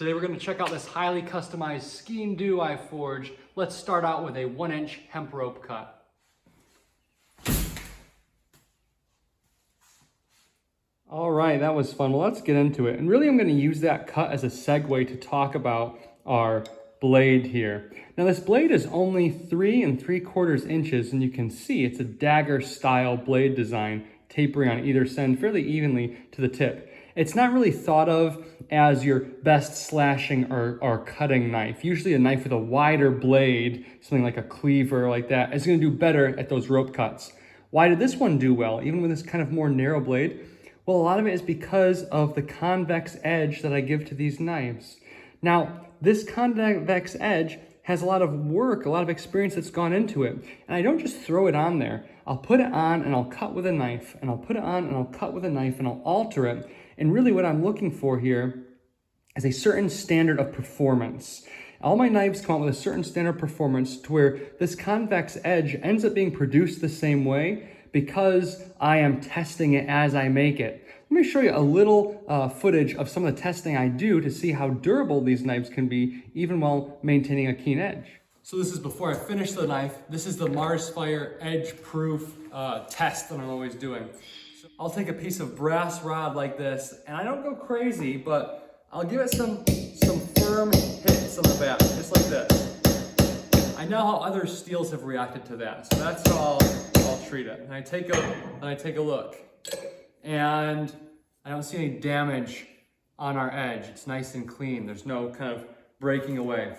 Today we're going to check out this highly customized Sgain Dubh I forged. Let's start out with a 1-inch hemp rope cut. All right, that was fun. Well, let's get into it. And really I'm going to use that cut as a segue to talk about our blade here. Now this blade is only 3 3/4 inches, and you can see it's a dagger style blade design, tapering on either side fairly evenly to the tip. It's not really thought of as your best slashing or cutting knife. Usually a knife with a wider blade, something like a cleaver like that, is going to do better at those rope cuts. Why did this one do well, even with this kind of more narrow blade? Well, a lot of it is because of the convex edge that I give to these knives. Now, this convex edge has a lot of work, a lot of experience that's gone into it. And I don't just throw it on there. I'll put it on and I'll cut with a knife, and I'll put it on and I'll cut with a knife, and I'll alter it. And really what I'm looking for here is a certain standard of performance. All my knives come out with a certain standard of performance to where this convex edge ends up being produced the same way because I am testing it as I make it. Let me show you a little footage of some of the testing I do to see how durable these knives can be even while maintaining a keen edge. So this is before I finish the knife. This is the Mars Fire edge proof test that I'm always doing. So I'll take a piece of brass rod like this, and I don't go crazy, but I'll give it some firm hits on the back, just like this. I know how other steels have reacted to that, so that's how I'll treat it. And I take a look, and I don't see any damage on our edge. It's nice and clean. There's no kind of breaking away.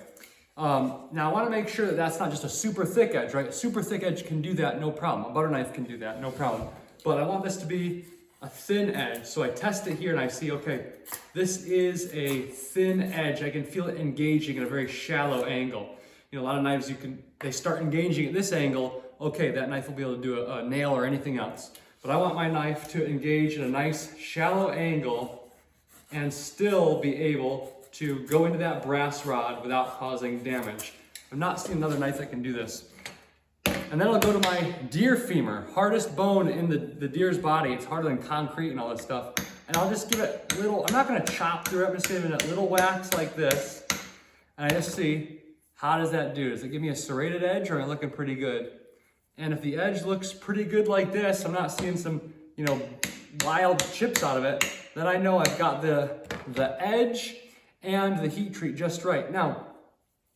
Now I want to make sure that that's not just a super thick edge, right? A super thick edge can do that, no problem. A butter knife can do that, no problem. But I want this to be a thin edge. So I test it here and I see, okay, this is a thin edge. I can feel it engaging at a very shallow angle. You know, a lot of knives, they start engaging at this angle. Okay, that knife will be able to do a nail or anything else. But I want my knife to engage at a nice shallow angle and still be able to go into that brass rod without causing damage. I've not seen another knife that can do this. And then I'll go to my deer femur, hardest bone in the deer's body. It's harder than concrete and all this stuff. And I'll just give it little, I'm not gonna chop through it, I'm just giving it little whacks like this. And I just see, how does that do? Does it give me a serrated edge, or am I looking pretty good? And if the edge looks pretty good like this, I'm not seeing some, wild chips out of it, then I know I've got the edge and the heat treat just right. Now,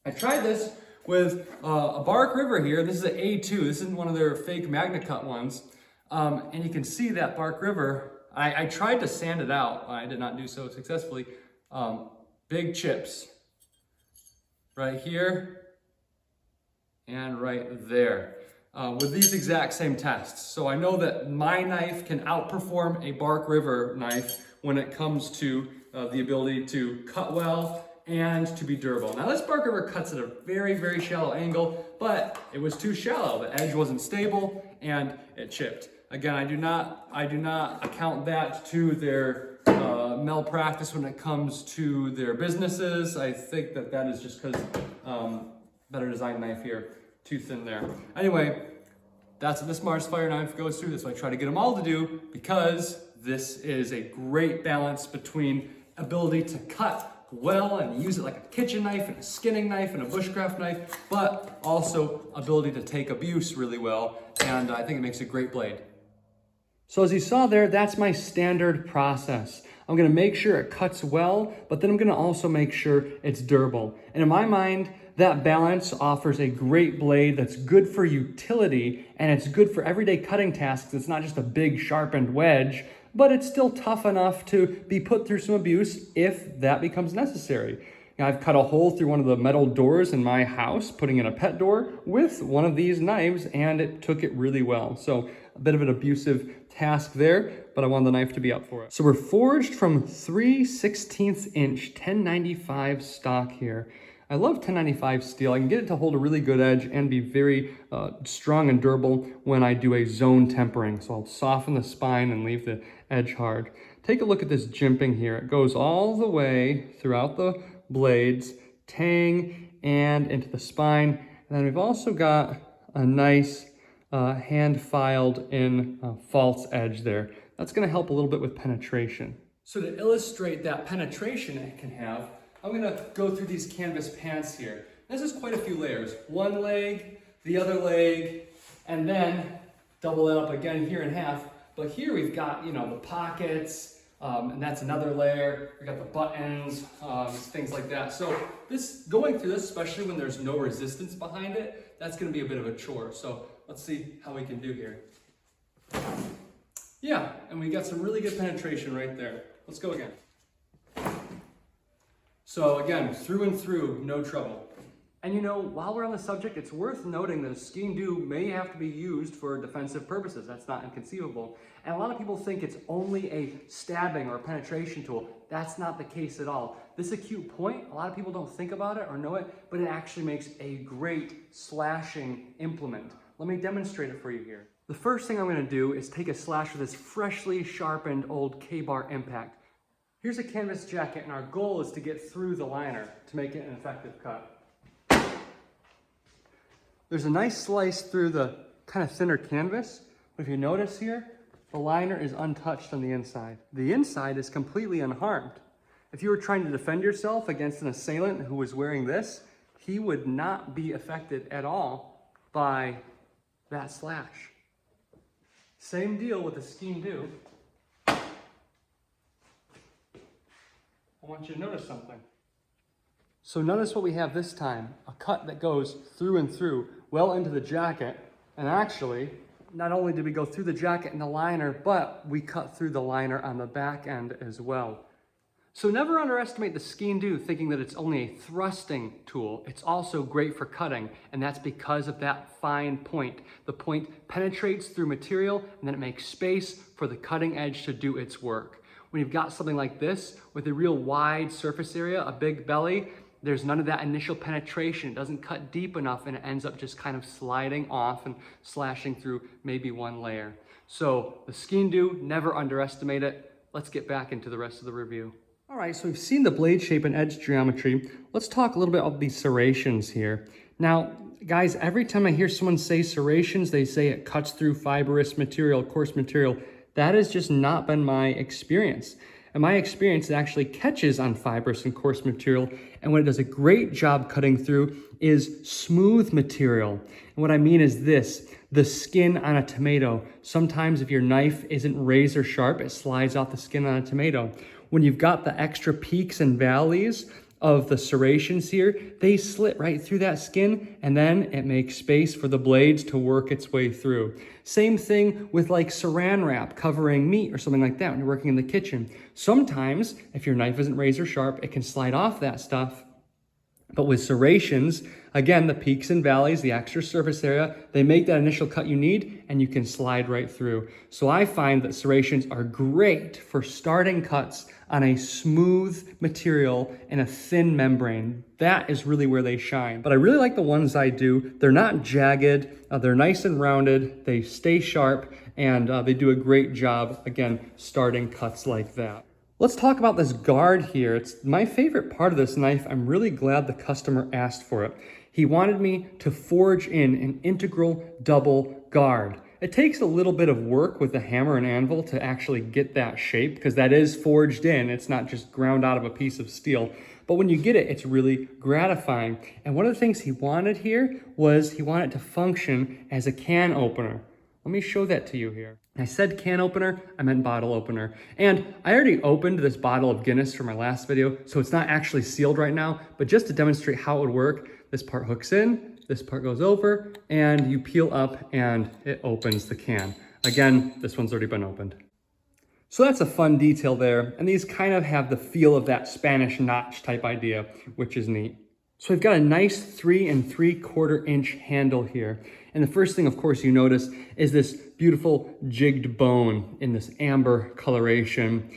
I tried this with a Bark River here. This is an A2. This isn't one of their fake MagnaCut ones. And you can see that Bark River, I tried to sand it out. I did not do so successfully. Big chips right here and right there. With these exact same tests. So I know that my knife can outperform a Bark River knife when it comes to the ability to cut well and to be durable. Now this Bark River cuts at a very, very shallow angle, but it was too shallow. The edge wasn't stable and it chipped. Again, I do not account that to their malpractice when it comes to their businesses. I think that is just because better design knife here. Too thin there. Anyway, that's what this Mars Fire knife goes through. That's what I try to get them all to do, because this is a great balance between ability to cut well and use it like a kitchen knife and a skinning knife and a bushcraft knife, but also ability to take abuse really well. And I think it makes a great blade. So as you saw there, that's my standard process. I'm gonna make sure it cuts well, but then I'm gonna also make sure it's durable. And in my mind, that balance offers a great blade that's good for utility, and it's good for everyday cutting tasks. It's not just a big sharpened wedge, but it's still tough enough to be put through some abuse if that becomes necessary. Now, I've cut a hole through one of the metal doors in my house, putting in a pet door with one of these knives, and it took it really well. So a bit of an abusive task there, but I wanted the knife to be up for it. So we're forged from 3/16 inch 1095 stock here. I love 1095 steel. I can get it to hold a really good edge and be very strong and durable when I do a zone tempering. So I'll soften the spine and leave the edge hard. Take a look at this jimping here. It goes all the way throughout the blades, tang, and into the spine. And then we've also got a nice hand filed in false edge there. That's gonna help a little bit with penetration. So to illustrate that penetration it can have, I'm gonna go through these canvas pants here. This is quite a few layers. One leg, the other leg, and then double it up again here in half. But here we've got, you know, the pockets, and that's another layer. We got the buttons, things like that. So going through this, especially when there's no resistance behind it, that's gonna be a bit of a chore. So let's see how we can do here. Yeah, and we got some really good penetration right there. Let's go again. So again, through and through, no trouble. And you know, while we're on the subject, it's worth noting that a Sgain Dubh may have to be used for defensive purposes. That's not inconceivable. And a lot of people think it's only a stabbing or a penetration tool. That's not the case at all. This acute point, a lot of people don't think about it or know it, but it actually makes a great slashing implement. Let me demonstrate it for you here. The first thing I'm going to do is take a slash with this freshly sharpened old K-bar impact. Here's a canvas jacket, and our goal is to get through the liner to make it an effective cut. There's a nice slice through the kind of thinner canvas, but if you notice here, the liner is untouched on the inside. The inside is completely unharmed. If you were trying to defend yourself against an assailant who was wearing this, he would not be affected at all by that slash. Same deal with the Sgain Dubh. I want you to notice something. So notice what we have this time, a cut that goes through and through, well into the jacket. And actually, not only did we go through the jacket and the liner, but we cut through the liner on the back end as well. So never underestimate the Sgain Dubh thinking that it's only a thrusting tool. It's also great for cutting, and that's because of that fine point. The point penetrates through material, and then it makes space for the cutting edge to do its work. When you've got something like this with a real wide surface area, a big belly, there's none of that initial penetration. It doesn't cut deep enough, and it ends up just kind of sliding off and slashing through maybe one layer. So the Sgain Dubh, never underestimate it. Let's get back into the rest of the review. All right, so we've seen the blade shape and edge geometry. Let's talk a little bit about these serrations here. Now, guys, every time I hear someone say serrations, they say it cuts through fibrous material, coarse material. That has just not been my experience. In my experience, it actually catches on fibrous and coarse material, and what it does a great job cutting through is smooth material. And what I mean is this, the skin on a tomato. Sometimes if your knife isn't razor sharp, it slides off the skin on a tomato. When you've got the extra peaks and valleys of the serrations here, they slit right through that skin, and then it makes space for the blades to work its way through. Same thing with like saran wrap covering meat or something like that when you're working in the kitchen. Sometimes, if your knife isn't razor sharp, it can slide off that stuff. But with serrations, again, the peaks and valleys, the extra surface area, they make that initial cut you need, and you can slide right through. So I find that serrations are great for starting cuts on a smooth material and a thin membrane. That is really where they shine. But I really like the ones I do. They're not jagged, they're nice and rounded, they stay sharp, and they do a great job, again, starting cuts like that. Let's talk about this guard here. It's my favorite part of this knife. I'm really glad the customer asked for it. He wanted me to forge in an integral double guard. It takes a little bit of work with the hammer and anvil to actually get that shape, because that is forged in. It's not just ground out of a piece of steel. But when you get it, it's really gratifying. And one of the things he wanted here was he wanted it to function as a can opener. Let me show that to you here. I said can opener, I meant bottle opener. And I already opened this bottle of Guinness for my last video, so it's not actually sealed right now, but just to demonstrate how it would work, this part hooks in, this part goes over, and you peel up and it opens the can. Again, this one's already been opened. So that's a fun detail there, and these kind of have the feel of that Spanish notch type idea, which is neat. So we've got a nice 3 3/4 inch handle here. And the first thing, of course, you notice is this beautiful jigged bone in this amber coloration,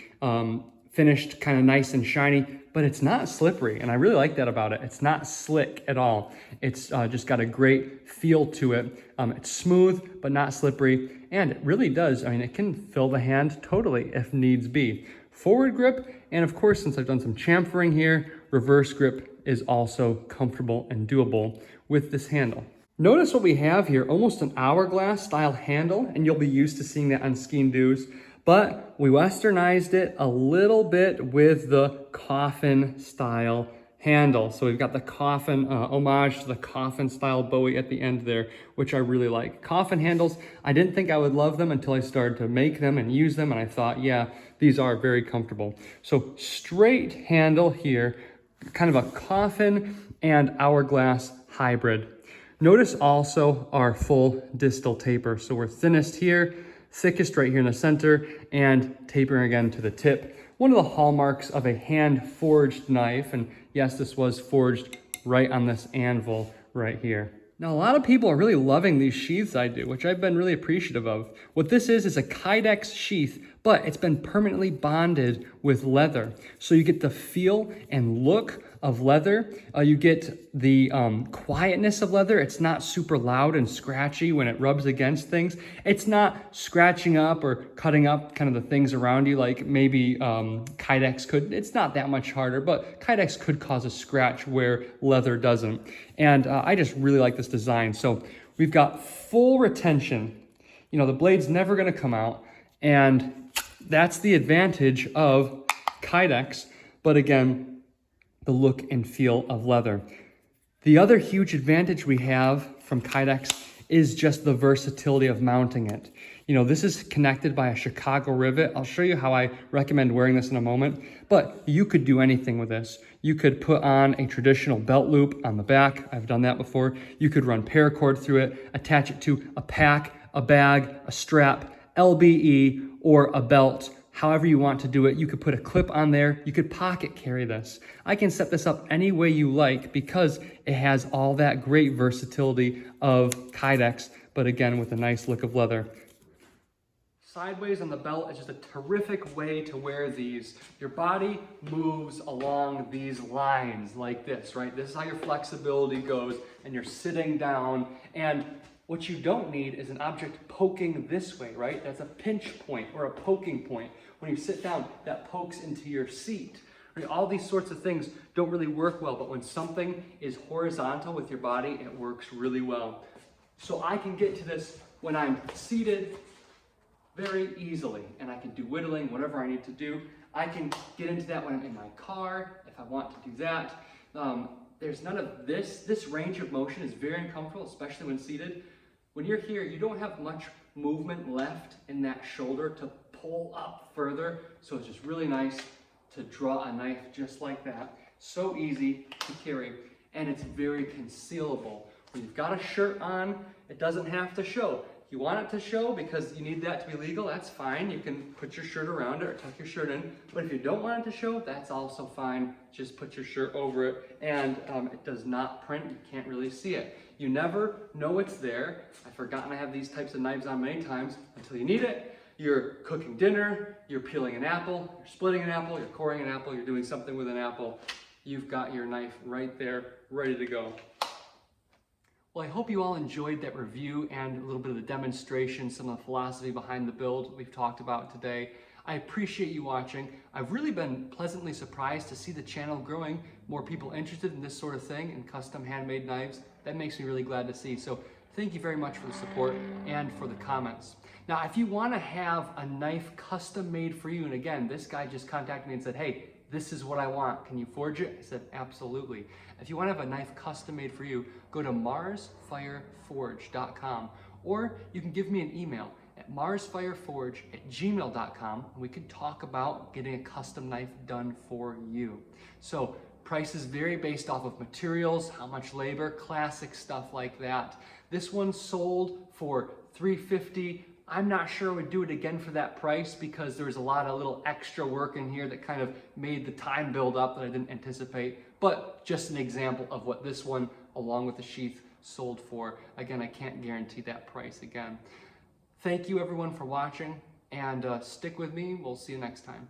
finished kind of nice and shiny, but it's not slippery. And I really like that about it. It's not slick at all. It's just got a great feel to it. It's smooth, but not slippery. And it really does, I mean, it can fill the hand totally if needs be. Forward grip, and of course, since I've done some chamfering here, reverse grip is also comfortable and doable with this handle. Notice what we have here, almost an hourglass style handle, and you'll be used to seeing that on Sgain Dubhs, but we westernized it a little bit with the coffin style handle. So we've got the coffin, homage to the coffin style Bowie at the end there, which I really like. Coffin handles, I didn't think I would love them until I started to make them and use them, and I thought, yeah, these are very comfortable. So straight handle here, kind of a coffin and hourglass hybrid. Notice also our full distal taper. So we're thinnest here, thickest right here in the center, and tapering again to the tip. One of the hallmarks of a hand-forged knife, and yes, this was forged right on this anvil right here. Now, a lot of people are really loving these sheaths I do, which I've been really appreciative of. What this is a Kydex sheath, but it's been permanently bonded with leather. So you get the feel and look of leather. You get the quietness of leather. It's not super loud and scratchy when it rubs against things. It's not scratching up or cutting up kind of the things around you like maybe Kydex could. It's not that much harder, but Kydex could cause a scratch where leather doesn't. And I just really like this design. So we've got full retention. You know, the blade's never gonna come out, and that's the advantage of Kydex, but again, the look and feel of leather. The other huge advantage we have from Kydex is just the versatility of mounting it. You know, this is connected by a Chicago rivet. I'll show you how I recommend wearing this in a moment, but you could do anything with this. You could put on a traditional belt loop on the back. I've done that before. You could run paracord through it, attach it to a pack, a bag, a strap, LBE, or a belt. However you want to do it. You could put a clip on there. You could pocket carry this. I can set this up any way you like because it has all that great versatility of Kydex, but again, with a nice look of leather. Sideways on the belt is just a terrific way to wear these. Your body moves along these lines like this, right? This is how your flexibility goes, and you're sitting down, and what you don't need is an object poking this way, right? That's a pinch point or a poking point. When you sit down, that pokes into your seat. Right? All these sorts of things don't really work well, but when something is horizontal with your body, it works really well. So I can get to this when I'm seated very easily, and I can do whittling, whatever I need to do. I can get into that when I'm in my car, if I want to do that. There's none of this. This range of motion is very uncomfortable, especially when seated. When you're here, you don't have much movement left in that shoulder to pull up further, so it's just really nice to draw a knife just like that. So easy to carry, and it's very concealable. When you've got a shirt on, it doesn't have to show. You want it to show because you need that to be legal, that's fine. You can put your shirt around it or tuck your shirt in. But if you don't want it to show, that's also fine. Just put your shirt over it, and it does not print. You can't really see it. You never know it's there. I've forgotten I have these types of knives on many times until you need it. You're cooking dinner, you're peeling an apple, you're splitting an apple, you're coring an apple, you're doing something with an apple. You've got your knife right there, ready to go. Well, I hope you all enjoyed that review and a little bit of the demonstration, some of the philosophy behind the build we've talked about today. I appreciate you watching. I've really been pleasantly surprised to see the channel growing, more people interested in this sort of thing and custom handmade knives. That makes me really glad to see. So thank you very much for the support and for the comments. Now, if you want to have a knife custom made for you, and again, this guy just contacted me and said, hey, this is what I want. Can you forge it? I said, absolutely. If you want to have a knife custom made for you, go to marsfireforge.com, or you can give me an email at marsfireforge@gmail.com, and we can talk about getting a custom knife done for you. So prices vary based off of materials, how much labor, classic stuff like that. This one sold for $350. I'm not sure I would do it again for that price because there's a lot of little extra work in here that kind of made the time build up that I didn't anticipate. But just an example of what this one, along with the sheath, sold for. Again, I can't guarantee that price again. Thank you everyone for watching, and stick with me. We'll see you next time.